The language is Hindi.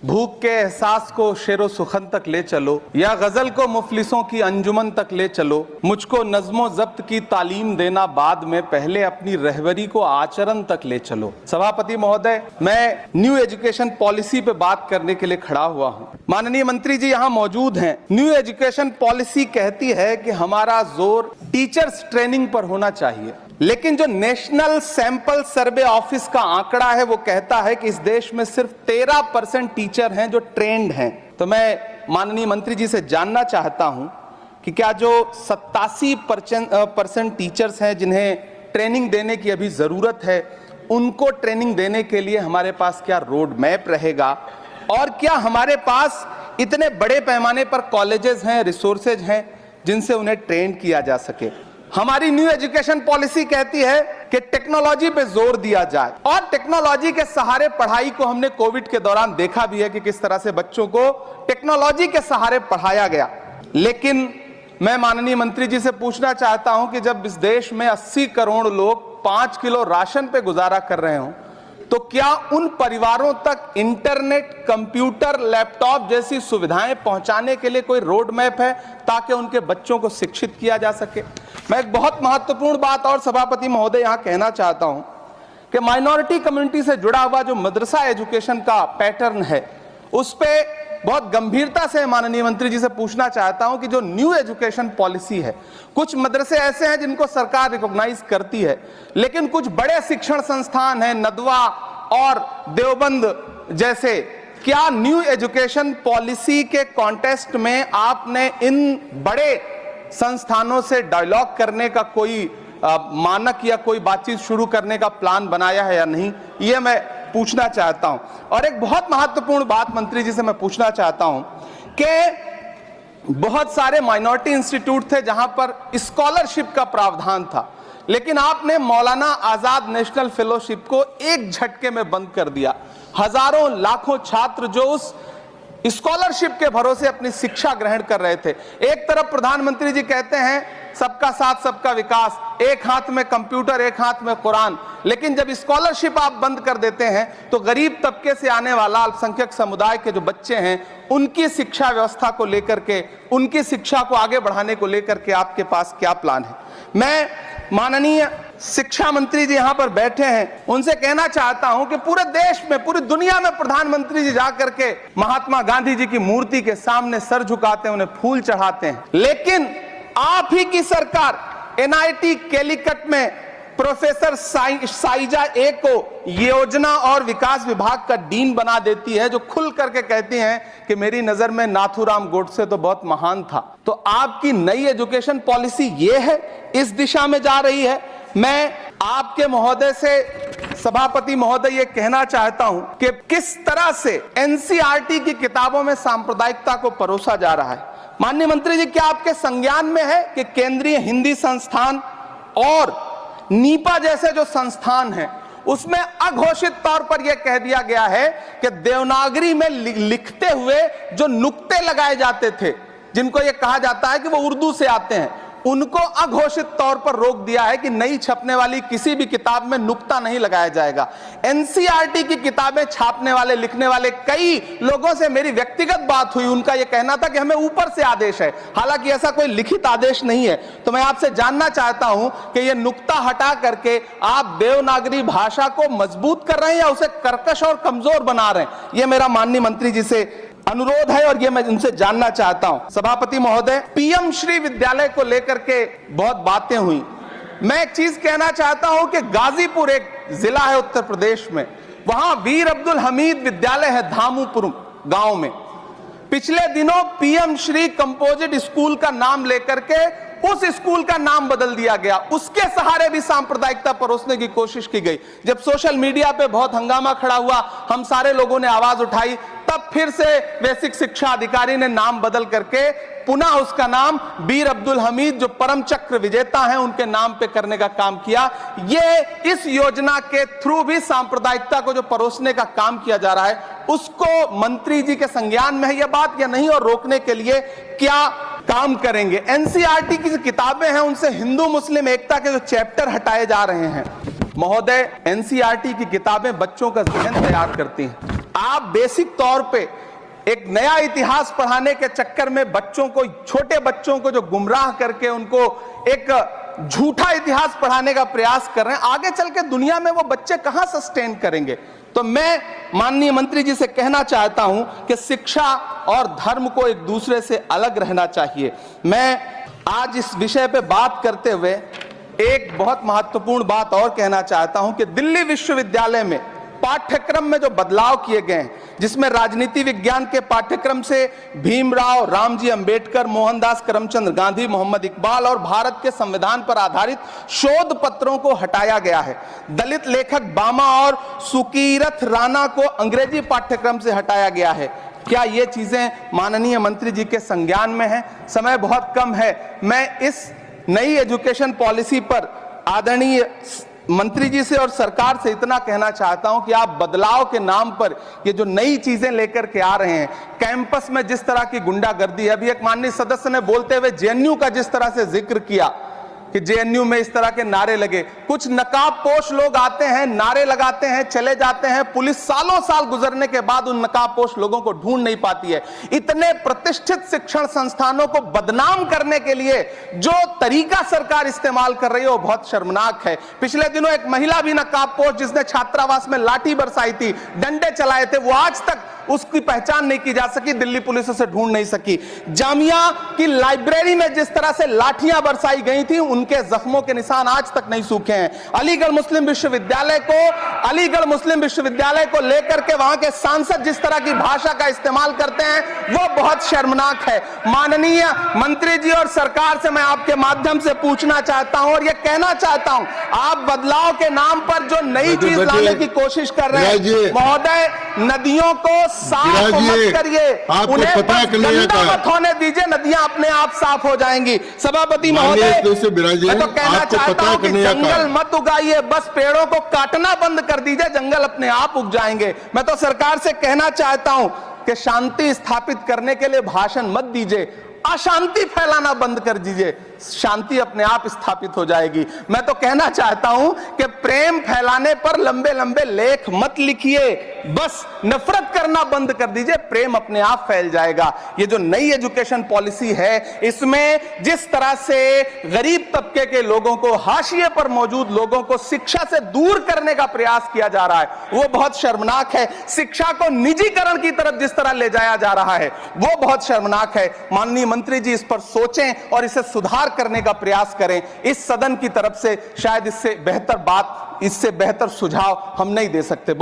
भूख के एहसास को शेरो सुखन तक ले चलो, या गजल को मुफलिसों की अंजुमन तक ले चलो। मुझको नज़्मो ज़ब्त की तालीम देना बाद में, पहले अपनी रहबरी को आचरण तक ले चलो। सभापति महोदय, मैं न्यू एजुकेशन पॉलिसी पे बात करने के लिए खड़ा हुआ हूँ। माननीय मंत्री जी यहाँ मौजूद हैं। न्यू एजुकेशन पॉलिसी कहती है कि हमारा जोर टीचर्स ट्रेनिंग पर होना चाहिए, लेकिन जो नेशनल सैंपल सर्वे ऑफिस का आंकड़ा है वो कहता है कि इस देश में सिर्फ 13% टीचर हैं जो ट्रेंड हैं। तो मैं माननीय मंत्री जी से जानना चाहता हूं कि क्या जो 87% टीचर्स हैं जिन्हें ट्रेनिंग देने की अभी जरूरत है, उनको ट्रेनिंग देने के लिए हमारे पास क्या रोड मैप रहेगा, और क्या हमारे पास इतने बड़े पैमाने पर कॉलेजेस हैं, रिसोर्सेज हैं जिनसे उन्हें ट्रेन किया जा सके। हमारी न्यू एजुकेशन पॉलिसी कहती है कि टेक्नोलॉजी पे जोर दिया जाए, और टेक्नोलॉजी के सहारे पढ़ाई को हमने कोविड के दौरान देखा भी है कि किस तरह से बच्चों को टेक्नोलॉजी के सहारे पढ़ाया गया। लेकिन मैं माननीय मंत्री जी से पूछना चाहता हूं कि जब इस देश में 80 करोड़ लोग 5 किलो राशन पे गुजारा कर रहे हों, तो क्या उन परिवारों तक इंटरनेट, कंप्यूटर, लैपटॉप जैसी सुविधाएं पहुंचाने के लिए कोई रोड मैप है ताकि उनके बच्चों को शिक्षित किया जा सके? मैं एक बहुत महत्वपूर्ण बात और सभापति महोदय यहां कहना चाहता हूं कि माइनॉरिटी कम्युनिटी से जुड़ा हुआ जो मदरसा एजुकेशन का पैटर्न है, उस पे बहुत गंभीरता से माननीय मंत्री जी से पूछना चाहता हूं कि जो न्यू एजुकेशन पॉलिसी है, कुछ मदरसे ऐसे हैं जिनको सरकार रिकॉग्नाइज करती है, लेकिन कुछ बड़े शिक्षण संस्थान हैं, नदवा और देवबंद जैसे, क्या न्यू एजुकेशन पॉलिसी के कॉन्टेस्ट में आपने इन बड़े संस्थानों से डायलॉग करने का कोई मानक या कोई बातचीत शुरू करने का प्लान बनाया है या नहीं, ये मैं पूछना चाहता हूं। और एक बहुत महत्वपूर्ण बात मंत्री जी से मैं पूछना चाहता हूं कि बहुत सारे माइनॉरिटी इंस्टीट्यूट थे जहां पर स्कॉलरशिप का प्रावधान था, लेकिन आपने मौलाना आजाद नेशनल फेलोशिप को एक झटके में बंद कर दिया। हजारों लाखों छात्र जो उस स्कॉलरशिप के भरोसे अपनी शिक्षा ग्रहण कर रहे थे। एक तरफ प्रधानमंत्री जी कहते हैं सबका साथ सबका विकास, एक हाथ में कंप्यूटर एक हाथ में कुरान, लेकिन जब स्कॉलरशिप आप बंद कर देते हैं तो गरीब तबके से आने वाला अल्पसंख्यक समुदाय के जो बच्चे हैं, उनकी शिक्षा व्यवस्था को लेकर के, उनकी शिक्षा को आगे बढ़ाने को लेकर के आपके पास क्या प्लान है? मैं माननीय शिक्षा मंत्री जी यहां पर बैठे हैं, उनसे कहना चाहता हूं कि पूरे देश में, पूरी दुनिया में प्रधानमंत्री जी जाकर के महात्मा गांधी जी की मूर्ति के सामने सर झुकाते हैं, उन्हें फूल चढ़ाते हैं, लेकिन आप ही की सरकार एनआईटी कैलीकट में प्रोफेसर साइजा ए को योजना और विकास विभाग का डीन बना देती है, जो खुल करके कहती हैं कि मेरी नजर में नाथूराम गोडसे तो बहुत महान था। तो आपकी नई एजुकेशन पॉलिसी ये है, इस दिशा में जा रही है। मैं आपके महोदय से, सभापति महोदय, ये कहना चाहता हूं कि किस तरह से एनसीईआरटी की किताबों में सांप्रदायिकता को परोसा जा रहा है। माननीय मंत्री जी, क्या आपके संज्ञान में है कि केंद्रीय हिंदी संस्थान और नीपा जैसे जो संस्थान हैं, उसमें अघोषित तौर पर यह कह दिया गया है कि देवनागरी में लिखते हुए जो नुक्ते लगाए जाते थे, जिनको यह कहा जाता है कि वो उर्दू से आते हैं, उनको अघोषित तौर पर रोक दिया है कि नई छपने वाली किसी भी किताब में नुक्ता नहीं लगाया जाएगा। एनसीईआरटी की किताबें छापने वाले, लिखने वाले कई लोगों से मेरी व्यक्तिगत बात हुई, उनका यह कहना था कि हमें ऊपर से आदेश है, हालांकि ऐसा कोई लिखित आदेश नहीं है। तो मैं आपसे जानना चाहता हूं कि यह नुक्ता हटा करके आप देवनागरी भाषा को मजबूत कर रहे हैं या उसे कर्कश और कमजोर बना रहे हैं? यह मेरा माननीय मंत्री जी से अनुरोध है और ये मैं उनसे जानना चाहता हूं। सभापति महोदय, पीएम श्री विद्यालय को लेकर के बहुत बातें हुई। मैं एक चीज कहना चाहता हूं कि गाजीपुर एक जिला है उत्तर प्रदेश में, वहां वीर अब्दुल हमीद विद्यालय है धामूपुर गांव में। पिछले दिनों पीएम श्री कंपोजिट स्कूल का नाम लेकर के उस स्कूल का नाम बदल दिया गया, उसके सहारे भी सांप्रदायिकता परोसने की कोशिश की गई। जब सोशल मीडिया पे बहुत हंगामा खड़ा हुआ, हम सारे लोगों ने आवाज उठाई, तब फिर से बेसिक शिक्षा अधिकारी ने नाम बदल करके पुनः उसका नाम वीर अब्दुल हमीद, जो परम चक्र विजेता हैं, उनके नाम पे करने का काम किया। ये इस योजना के थ्रू भी सांप्रदायिकता को जो परोसने का काम किया जा रहा है, उसको मंत्री जी के संज्ञान में है यह बात या नहीं, और रोकने के लिए क्या काम करेंगे? एनसीईआरटी की जो किताबें हैं, उनसे हिंदू मुस्लिम एकता के जो चैप्टर हटाए जा रहे हैं। महोदय, एनसीईआरटी की किताबें बच्चों का ज़हन तैयार करती हैं। आप बेसिक तौर पे एक नया इतिहास पढ़ाने के चक्कर में बच्चों को, छोटे बच्चों को जो गुमराह करके उनको एक झूठा इतिहास पढ़ाने का प्रयास कर रहे हैं, आगे चल के दुनिया में वो बच्चे कहां सस्टेन करेंगे। तो मैं माननीय मंत्री जी से कहना चाहता हूं कि शिक्षा और धर्म को एक दूसरे से अलग रहना चाहिए। मैं आज इस विषय पे बात करते हुए एक बहुत महत्वपूर्ण बात और कहना चाहता हूं कि दिल्ली विश्वविद्यालय में पाठ्यक्रम में जो बदलाव किए गए हैं, जिसमें राजनीति विज्ञान के पाठ्यक्रम से भीमराव, रामजी अंबेडकर, मोहनदास करमचंद गांधी, मोहम्मद इकबाल और भारत के संविधान पर आधारित शोध पत्रों को हटाया गया है। दलित लेखक बामा और सुकीरथ राणा को अंग्रेजी पाठ्यक्रम से हटाया गया है। क्या ये चीजें माननीय मंत्री जी के संज्ञान में है? समय बहुत कम है। मैं इस नई एजुकेशन पॉलिसी पर आदरणीय मंत्री जी से और सरकार से इतना कहना चाहता हूं कि आप बदलाव के नाम पर ये जो नई चीजें लेकर के आ रहे हैं, कैंपस में जिस तरह की गुंडागर्दी है, अभी एक माननीय सदस्य ने बोलते हुए जेएनयू का जिस तरह से जिक्र किया कि जेएनयू में इस तरह के नारे लगे, कुछ नकाबपोश लोग आते हैं, नारे लगाते हैं, चले जाते हैं, पुलिस सालों साल गुजरने के बाद उन नकाबपोश लोगों को ढूंढ नहीं पाती है। इतने प्रतिष्ठित शिक्षण संस्थानों को बदनाम करने के लिए जो तरीका सरकार इस्तेमाल कर रही है वो बहुत शर्मनाक है। पिछले दिनों एक महिला भी नकाबपोश जिसने छात्रावास में लाठी बरसाई थी, डंडे चलाए थे, वो आज तक उसकी पहचान नहीं की जा सकी, दिल्ली पुलिस उसे ढूंढ नहीं सकी। जामिया की लाइब्रेरी में जिस तरह से लाठियां बरसाई गई थी, उनके जख्मों के निशान आज तक नहीं सूखे हैं। अलीगढ़ मुस्लिम विश्वविद्यालय को लेकर के वहां के सांसद जिस तरह की भाषा का इस्तेमाल करते हैं वो बहुत शर्मनाक है। माननीय मंत्री जी और सरकार से मैं आपके माध्यम से पूछना चाहता हूं और यह कहना चाहता हूं, आप बदलाव के नाम पर जो नई चीज लाने की कोशिश कर रहे हैं, महोदय, नदियों को साफ मत करिए, उन्हें गंदा मत होने दीजिए, नदियां अपने आप साफ हो जाएंगी। सभापति महोदय, मैं तो कहना चाहता हूं कि जंगल मत उगाइए, बस पेड़ों को काटना बंद कर दीजिए, जंगल अपने आप उग जाएंगे। मैं तो सरकार से कहना चाहता हूं कि शांति स्थापित करने के लिए भाषण मत दीजिए, अशांति फैलाना बंद कर दीजिए, शांति अपने आप स्थापित हो जाएगी। मैं तो कहना चाहता हूं कि प्रेम फैलाने पर लंबे लंबे लेख मत लिखिए, बस नफरत करना बंद कर दीजिए, प्रेम अपने आप फैल जाएगा। ये जो नई एजुकेशन पॉलिसी है, इसमें जिस तरह से गरीब तबके के लोगों को, हाशिए पर मौजूद लोगों को शिक्षा से दूर करने का प्रयास किया जा रहा है, वो बहुत शर्मनाक है। शिक्षा को निजीकरण की तरफ जिस तरह ले जाया जा रहा है, वो बहुत शर्मनाक है। माननीय मंत्री जी इस पर सोचें और इसे सुधार करने का प्रयास करें। इस सदन की तरफ से शायद इससे बेहतर सुझाव हम नहीं दे सकते।